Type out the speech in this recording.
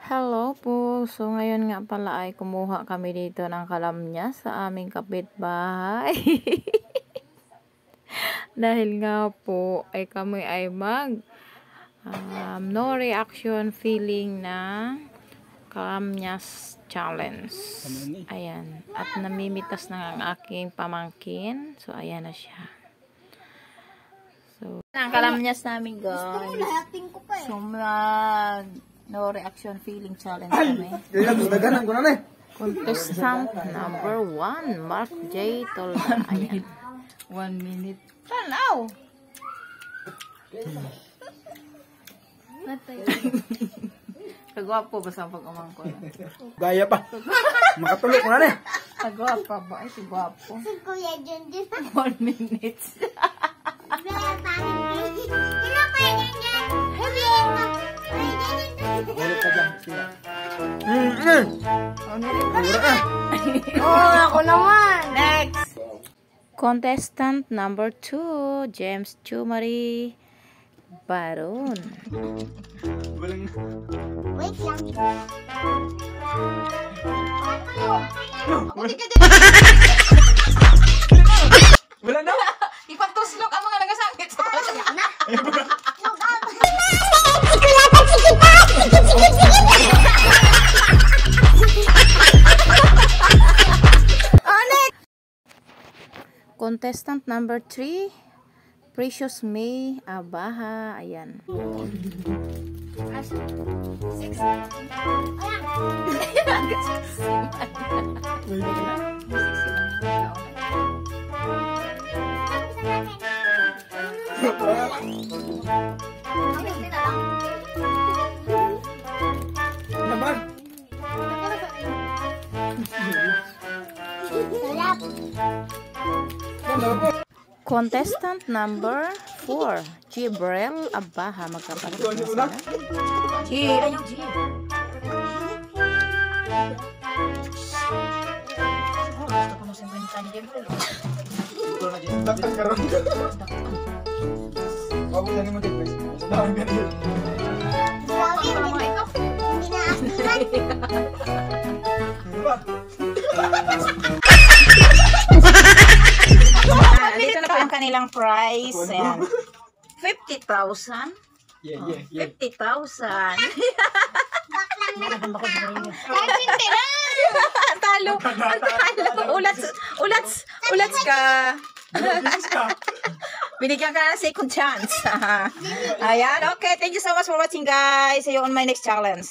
Hello po. So, ngayon nga pala ay kumuha kami dito ng kalamnya sa aming kapitbahay. Dahil nga po ay kami ay no reaction feeling na kalamnyas challenge. Ayan. At namimitas na ang aking pamangkin. So, ayan na siya. So, ang kalamnyas namin guys. So, no reaction feeling challenge kami. Contestant number 1, Mark J. Tolga. Ayan. 1 minute. Tanaw! Kagwapo ba sa pag-umangko? Gaya pa. Makatulog ko na rin. Kagwapo ba? Ay, si gwapo. Si Kuya Junjun. 1 minute. Tulog ka dyan. Oh, ako naman. Next! Contestant number 2, James Chumari Baron. Wait lang. Wala na. Ipagtuslok ang mga nagasakit sa Na. Contestant number 3, Precious May Abaha. Ayan. Naman. Contestant number 4, Jibrel Abaha. Magkapatid na sila. Taktak ka ron. Bago na naman din. Dahil ganyan. Hindi na asturan. Dito na po yung kanilang prize. Ayan. 50,000. Yeah. 50,000. Talo. Talo. Ulats ka. Binigyan ka na ng second chance. Ayan. Okay. Thank you so much for watching, guys. See you on my next challenge.